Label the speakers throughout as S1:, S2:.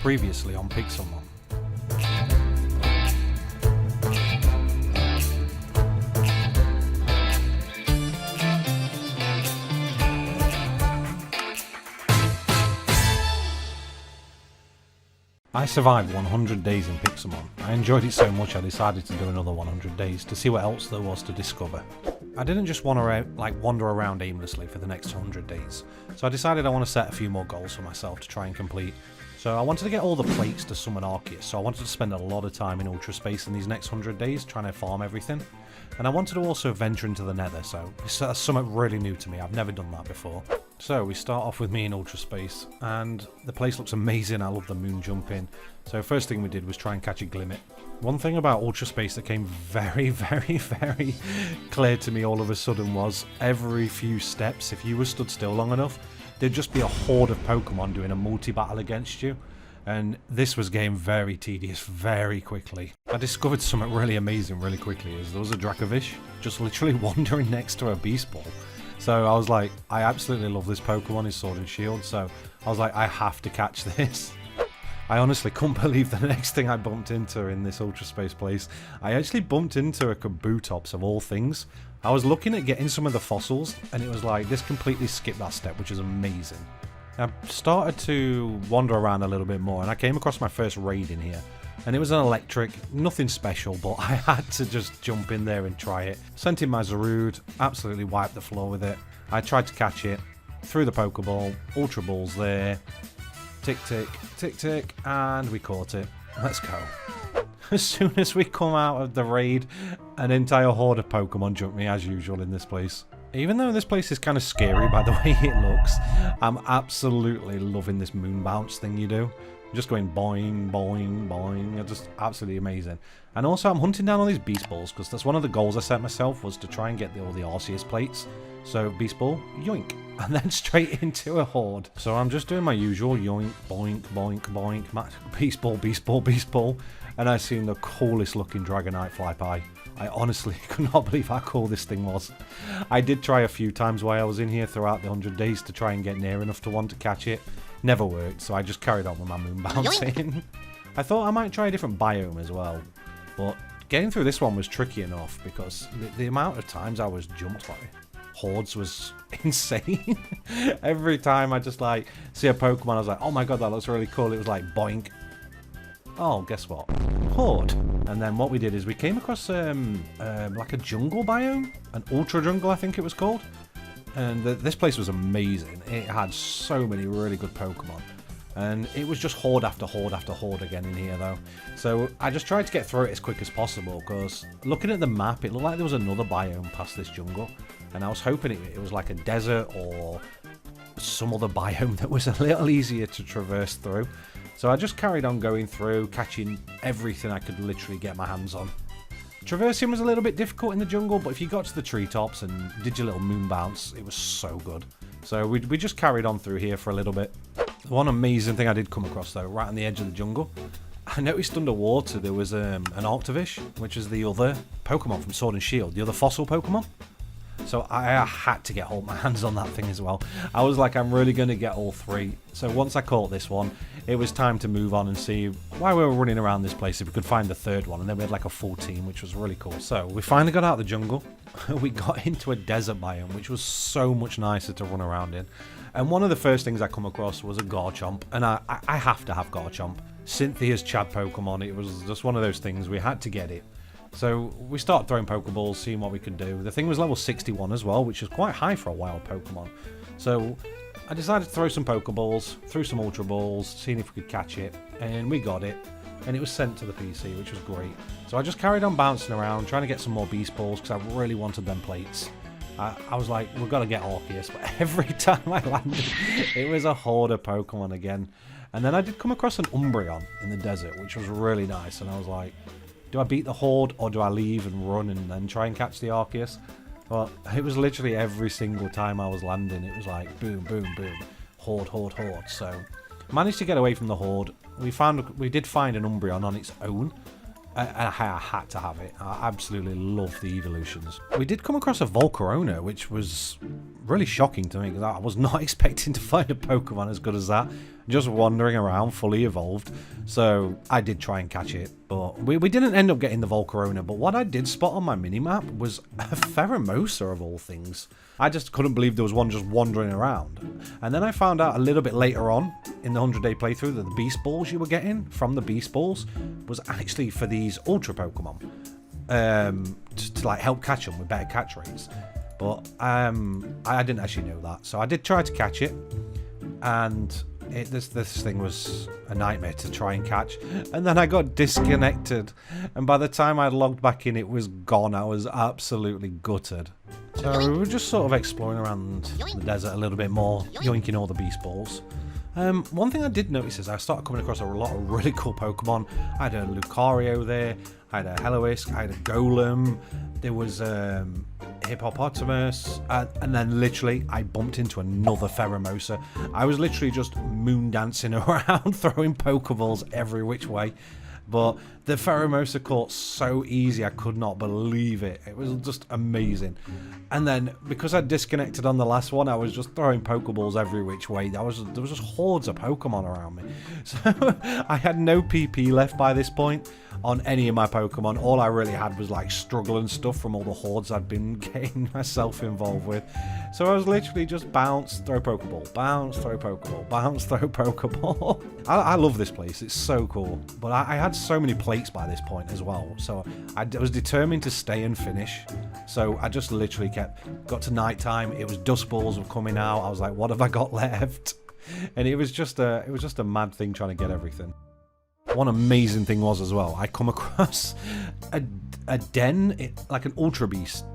S1: Previously on Pixelmon. I survived 100 days in Pixelmon. I enjoyed it so much I decided to do another 100 days to see what else there was to discover. I didn't just want to wander around aimlessly for the next 100 days, so I decided I want to set a few more goals for myself to try and complete. So I wanted to get all the plates to summon Arceus, so I wanted to spend a lot of time in Ultra Space in these next 100 days trying to farm everything. And I wanted to also venture into the Nether, so that's something really new to me. I've never done that before. So we start off with me in Ultra Space, and the place looks amazing. I love the moon jumping. So first thing we did was try and catch a Glimmet. One thing about Ultra Space that came very clear to me all of a sudden was every few steps, if you were stood still long enough, there'd just be a horde of Pokemon doing a multi-battle against you. And this was getting very tedious very quickly. I discovered something really amazing really quickly, is there was a Dracovish just literally wandering next to a Beast Ball. So I was like, I absolutely love this Pokemon, his Sword and Shield, so I was like, I have to catch this. I honestly couldn't believe the next thing I bumped into in this Ultra Space place. I actually bumped into a Kabutops of all things. I was looking at getting some of the fossils, and it was like, this completely skipped that step, which is amazing. I started to wander around a little bit more, and I came across my first raid in here. And it was an electric, nothing special, but I had to just jump in there and try it. Sent in my Zarude, absolutely wiped the floor with it. I tried to catch it, threw the Pokeball, Ultra Balls there, tick tick, tick tick, and we caught it. Let's go. As soon as we come out of the raid, an entire horde of Pokemon jumped me as usual in this place. Even though this place is kind of scary by the way it looks, I'm absolutely loving this moon bounce thing you do. Just going boing, boing, boing. It's just absolutely amazing. And also I'm hunting down all these Beast Balls because that's one of the goals I set myself, was to try and get all the Arceus plates. So Beast Ball, yoink. And then straight into a horde. So I'm just doing my usual yoink, boink, boink, boink. Beast Ball, Beast Ball, Beast Ball. And I've seen the coolest looking Dragonite fly by. I honestly could not believe how cool this thing was. I did try a few times while I was in here throughout the 100 days to try and get near enough to want to catch it. Never worked, so I just carried on with my moon bouncing. I thought I might try a different biome as well, but getting through this one was tricky enough because the amount of times I was jumped by hordes was insane. Every time I just like see a Pokemon, I was like, oh my god, that looks really cool. It was like boink. Oh, guess what? Horde. And then what we did is we came across like a jungle biome, an ultra jungle I think it was called. And this place was amazing. It had so many really good Pokemon. And it was just horde after horde after horde again in here though. So I just tried to get through it as quick as possible because looking at the map, it looked like there was another biome past this jungle. And I was hoping it was like a desert or some other biome that was a little easier to traverse through. So I just carried on going through, catching everything I could literally get my hands on. Traversing was a little bit difficult in the jungle, but if you got to the treetops and did your little moon bounce, it was so good. So we just carried on through here for a little bit. One amazing thing I did come across though, right on the edge of the jungle, I noticed underwater there was an Arctovish, which is the other Pokemon from Sword and Shield, the other fossil Pokemon. So I had to get my hands on that thing as well. I was like, I'm really going to get all three. So once I caught this one, it was time to move on and see why we were running around this place, if we could find the third one. And then we had like a full team, which was really cool. So we finally got out of the jungle. We got into a desert biome, which was so much nicer to run around in. And one of the first things I come across was a Garchomp. And I have to have Garchomp. Cynthia's Chad Pokemon. It was just one of those things. We had to get it. So we started throwing Pokeballs, seeing what we could do. The thing was level 61 as well, which is quite high for a wild Pokemon. So I decided to throw some Pokeballs, threw some Ultra Balls, seeing if we could catch it, and we got it. And it was sent to the PC, which was great. So I just carried on bouncing around, trying to get some more Beast Balls, because I really wanted them plates. I was like, we've got to get Arceus, but every time I landed, it was a horde of Pokemon again. And then I did come across an Umbreon in the desert, which was really nice, and I was like, do I beat the horde or do I leave and run and then try and catch the Arceus? Well, it was literally every single time I was landing, it was like boom, boom, boom, horde, horde, horde. So managed to get away from the horde. We did find an Umbreon on its own. I had to have it. I absolutely love the evolutions. We did come across a Volcarona, which was really shocking to me because I was not expecting to find a Pokemon as good as that. just wandering around, fully evolved. So I did try and catch it, but we didn't end up getting the Volcarona. But what I did spot on my minimap was a Pheromosa of all things. I just couldn't believe there was one just wandering around. And then I found out a little bit later on in the 100-day playthrough that the Beast Balls you were getting from the Beast Balls was actually for these Ultra Pokemon. To like help catch them with better catch rates. But I didn't actually know that. So I did try to catch it. And this thing was a nightmare to try and catch. And then I got disconnected. And by the time I logged back in, it was gone. I was absolutely gutted. So we were just sort of exploring around the desert a little bit more, yoinking all the Beast Balls. One thing I did notice is I started coming across a lot of really cool Pokemon. I had a Lucario there, I had a Heloisk, I had a Golem, there was Hippopotamus, and then literally I bumped into another Pheromosa. I was literally just moon dancing around, throwing Pokeballs every which way. But the Pheromosa caught so easy, I could not believe it. It was just amazing. And then, because I disconnected on the last one, I was just throwing Pokeballs every which way. There was just hordes of Pokemon around me. So I had no PP left by this point on any of my Pokemon. All I really had was like struggle and stuff from all the hordes I'd been getting myself involved with. So I was literally just bounce, throw Pokeball, bounce, throw Pokeball, bounce, throw Pokeball. I love this place. It's so cool. But I had so many plates by this point as well. So I was determined to stay and finish. So I just literally got to night time. It was dust balls were coming out. I was like, what have I got left? And it was just a mad thing trying to get everything. One amazing thing was as well, I come across a den, like an Ultra Beast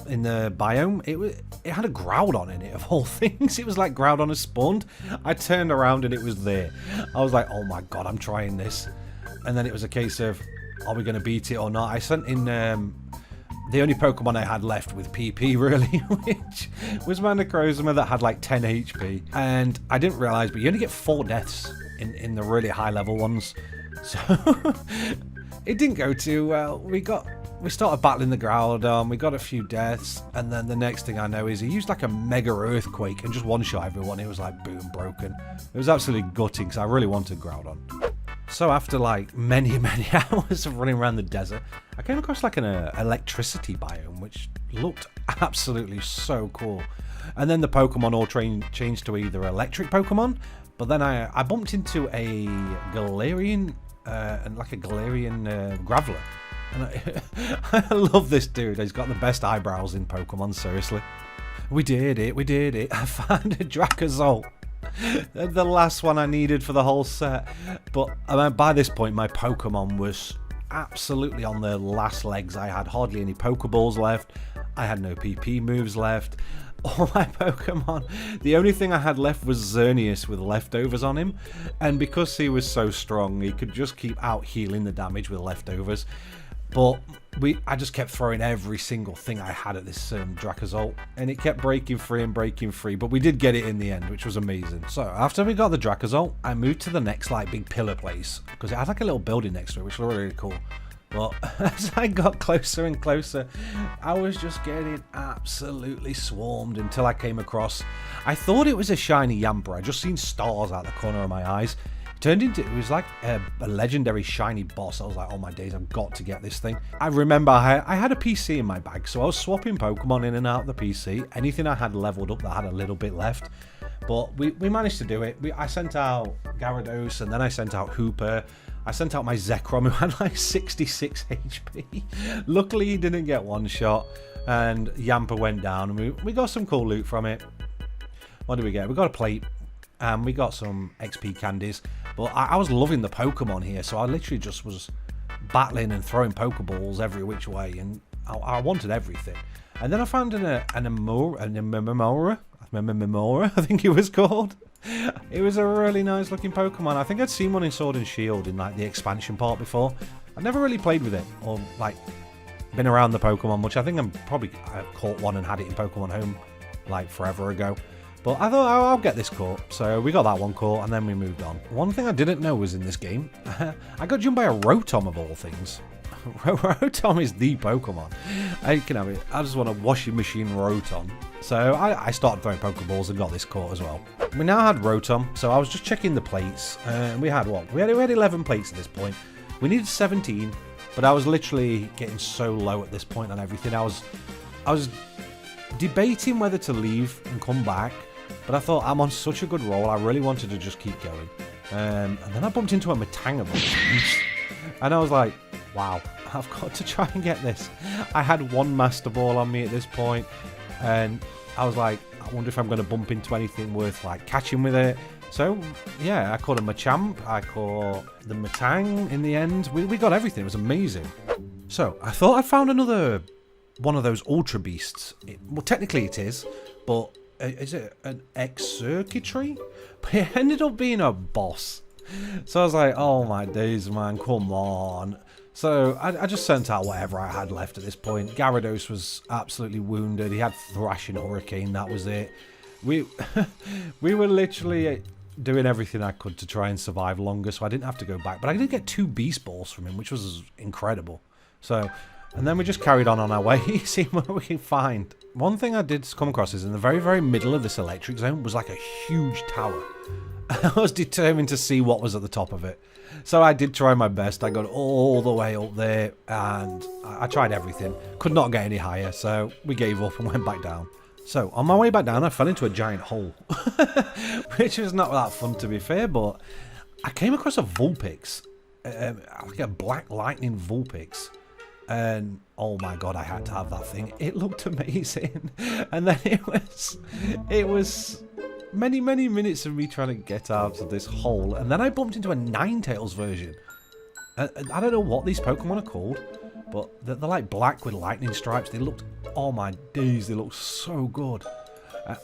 S1: in the biome. It had a Groudon in it, of all things. It was like Groudon has spawned. I turned around and it was there. I was like, oh my god, I'm trying this. And then it was a case of, are we going to beat it or not? I sent in the only Pokemon I had left with PP, really, which was my Necrozma that had like 10 HP. And I didn't realise, but you only get 4 deaths in the really high level ones. So it didn't go too well. We started battling the Groudon, we got a few deaths, and then the next thing I know is he used like a mega earthquake and just one-shot everyone. It was like boom, broken. It was absolutely gutting because I really wanted Groudon. So after like many hours of running around the desert, I came across like an electricity biome, which looked absolutely so cool. And then the Pokemon all changed to either electric Pokemon, but then I bumped into a Galarian, Graveler. And I love this dude. He's got the best eyebrows in Pokemon, seriously. We did it. I found a Dracozolt. The last one I needed for the whole set. But by this point, my Pokemon was absolutely on their last legs. I had hardly any Pokeballs left. I had no PP moves left. All my Pokemon, the only thing I had left was Xerneas with leftovers on him. And because he was so strong, he could just keep out healing the damage with leftovers. But I just kept throwing every single thing I had at this Dracozolt, and it kept breaking free, but we did get it in the end, which was amazing. So after we got the Dracozolt, I moved to the next like big pillar place, because it had like a little building next to it, which was really cool. But as I got closer and closer, I was just getting absolutely swarmed until I came across, I thought it was a shiny Yamper. I just seen stars out the corner of my eyes. It was like a legendary shiny boss. I was like, oh my days, I've got to get this thing. I remember I had a PC in my bag, so I was swapping Pokemon in and out of the PC. Anything I had leveled up that had a little bit left. But we managed to do it. I sent out Gyarados, and then I sent out Hooper. I sent out my Zekrom, who had like 66 HP. Luckily, he didn't get one shot, and Yamper went down, and we got some cool loot from it. What did we get? We got a plate. We got some XP candies, but I was loving the Pokemon here, so I literally just was battling and throwing Pokeballs every which way, and I wanted everything. And then I found an Amemora, I think it was called. It was a really nice looking Pokemon. I think I'd seen one in Sword and Shield in like the expansion part before. I've never really played with it, or like been around the Pokemon much. I think I've caught one and had it in Pokemon Home like forever ago. But I thought, I'll get this caught. So we got that one caught, and then we moved on. One thing I didn't know was in this game, I got jumped by a Rotom of all things. Rotom is the Pokemon. I can have it. I just want a washing machine Rotom. So I started throwing Pokeballs and got this caught as well. We now had Rotom, so I was just checking the plates. We had what? We had 11 plates at this point. We needed 17, but I was literally getting so low at this point on everything. I was debating whether to leave and come back, but I thought I'm on such a good roll. I really wanted to just keep going. And then I bumped into a Metangable. And I was like, wow, I've got to try and get this. I had one Master Ball on me at this point, and I was like, I wonder if I'm going to bump into anything worth like catching with it. So, yeah, I caught a Machamp, I caught the Metang in the end. We got everything, it was amazing. So, I thought I found another one of those Ultra Beasts. Well, technically it is, but is it an Exurkitry? But it ended up being a boss. So I was like, oh my days, man, come on. So I just sent out whatever I had left at this point. Gyarados was absolutely wounded. He had Thrashing Hurricane, that was it. We were literally doing everything I could to try and survive longer, so I didn't have to go back. But I did get 2 Beast Balls from him, which was incredible. So, and then we just carried on our way, seeing what we can find. One thing I did come across is in the very, very middle of this electric zone was like a huge tower. I was determined to see what was at the top of it. So I did try my best. I got all the way up there, and I tried everything. Could not get any higher, so we gave up and went back down. So, on my way back down, I fell into a giant hole. Which was not that fun, to be fair, but I came across a Vulpix. Like a black lightning Vulpix. And, oh my god, I had to have that thing. It looked amazing. And then it was many, many minutes of me trying to get out of this hole. And then I bumped into a Ninetales version. I don't know what these Pokemon are called, but they're like black with lightning stripes. They looked, oh my days, they looked so good.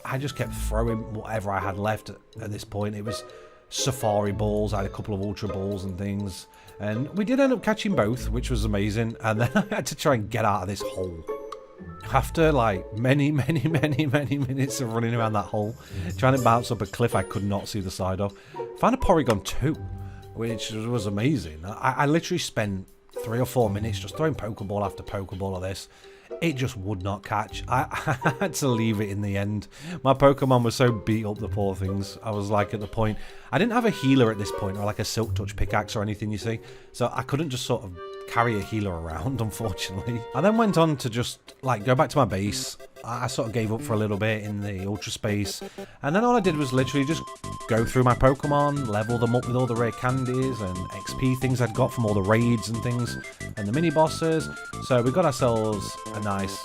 S1: I just kept throwing whatever I had left at this point. It was Safari Balls. I had a couple of Ultra Balls and things. And we did end up catching both, which was amazing. And then I had to try and get out of this hole. After like many, many, many, many minutes of running around that hole, trying to bounce up a cliff I could not see the side of, found a Porygon 2, which was amazing. I literally spent 3 or 4 minutes just throwing Pokeball after Pokeball of this. It just would not catch. I had to leave it in the end. My Pokemon was so beat up, the poor things. I was like at the point, I didn't have a healer at this point, or like a Silk Touch pickaxe or anything, you see. So I couldn't just sort of carry a healer around, unfortunately. I then went on to just like go back to my base. I sort of gave up for a little bit in the Ultra Space, and then all I did was literally just go through my Pokemon, level them up with all the rare candies and XP things I'd got from all the raids and things, and the mini bosses. So we got ourselves a nice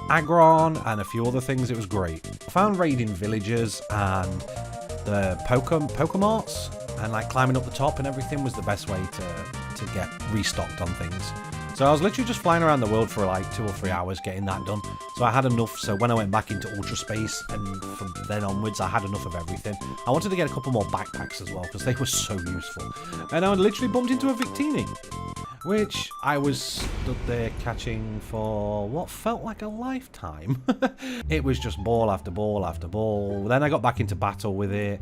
S1: Aggron and a few other things. It was great. I found raiding villagers and the Pokemarts, and like climbing up the top and everything was the best way to get restocked on things. So I was literally just flying around the world for like 2 or 3 hours getting that done. So I had enough, so when I went back into Ultra Space and from then onwards I had enough of everything. I wanted to get a couple more backpacks as well because they were so useful. And I literally bumped into a Victini, which I was stood there catching for what felt like a lifetime. It was just ball after ball after ball. Then I got back into battle with it.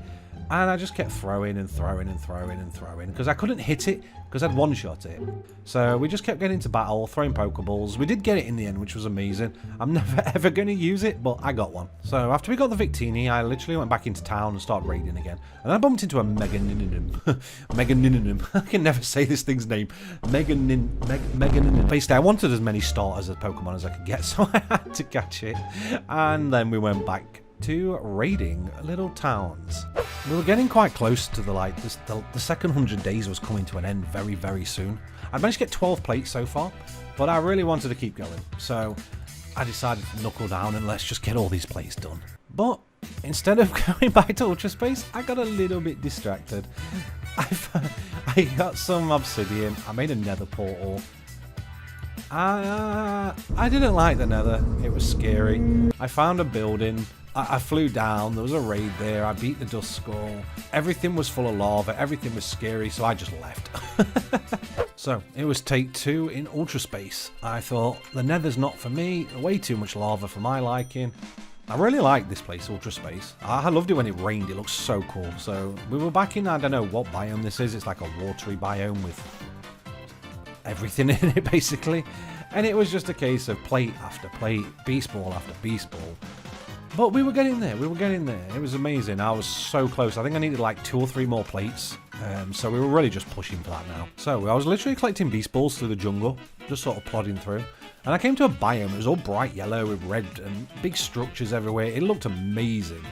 S1: And I just kept throwing and throwing and throwing and throwing because I couldn't hit it because I'd one-shot it. So we just kept getting into battle, throwing Pokeballs. We did get it in the end, which was amazing. I'm never ever going to use it, but I got one. So after we got the Victini, I literally went back into town and started raiding again. And I bumped into a Meganinum. Meganinum. I can never say this thing's name. Meganinum. Basically, I wanted as many starters as Pokemon as I could get, so I had to catch it. And then we went back to raiding little towns. We were getting quite close to the second 100 days was coming to an end very, very soon. I'd managed to get 12 plates so far, but I really wanted to keep going. So I decided to knuckle down and let's just get all these plates done. But instead of going back to Ultra Space, I got a little bit distracted. I got some obsidian. I made a nether portal. I didn't like the nether. It was scary. I found a building. I flew down, there was a raid there, I beat the Dust Skull, everything was full of lava, everything was scary, so I just left. So, it was take 2 in Ultra Space. I thought, the nether's not for me, way too much lava for my liking. I really like this place, Ultra Space. I loved it when it rained, it looked so cool. So, we were back in, I don't know what biome this is, it's like a watery biome with everything in it, basically. And it was just a case of plate after plate, beast ball after beast ball. But we were getting there. We were getting there. It was amazing. I was so close. I think I needed like 2 or 3 more plates. So we were really just pushing for that now. So I was literally collecting beast balls through the jungle, just sort of plodding through. And I came to a biome. It was all bright yellow with red and big structures everywhere. It looked amazing.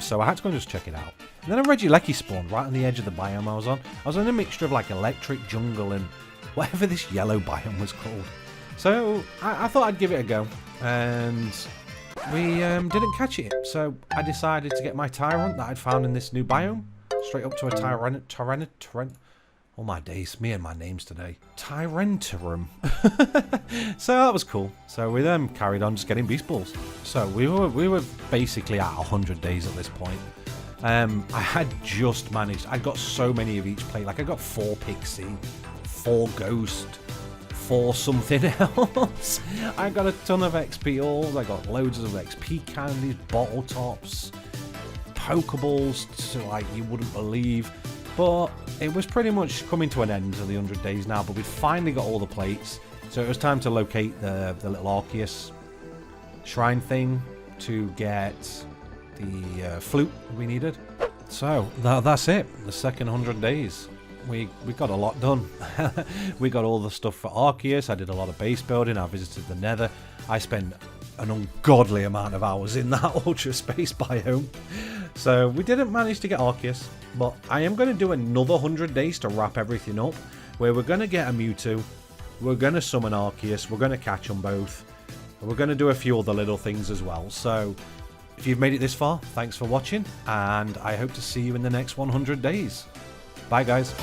S1: So I had to go and just check it out. And then a Regieleki spawned right on the edge of the biome I was on. I was in a mixture of like electric jungle and whatever this yellow biome was called. So I thought I'd give it a go. And we didn't catch it. So I decided to get my Tyrant that I'd found in this new biome. Straight up to a Tyrant. Oh my days, me and my names today. Tyrantrum. So that was cool. So we then carried on just getting beast balls. So we were basically at 100 days at this point. I had just managed. I got so many of each plate. Like I got 4 pixie, 4 ghost, 4 something else. I got a ton of XP alls. I got loads of XP candies, bottle tops, Pokeballs to like you wouldn't believe. But it was pretty much coming to an end of the 100 days now, but we'd finally got all the plates. So it was time to locate the little Arceus shrine thing to get the flute we needed. So that's it, the second 100 days. We got a lot done. We got all the stuff for Arceus. I did a lot of base building. I visited the Nether. I spent an ungodly amount of hours in that ultra space biome. So we didn't manage to get Arceus, but I am going to do another 100 days to wrap everything up, where we're going to get a Mewtwo, we're going to summon Arceus, we're going to catch them both, and we're going to do a few other little things as well. So if you've made it this far, thanks for watching, and I hope to see you in the next 100 days. Bye guys.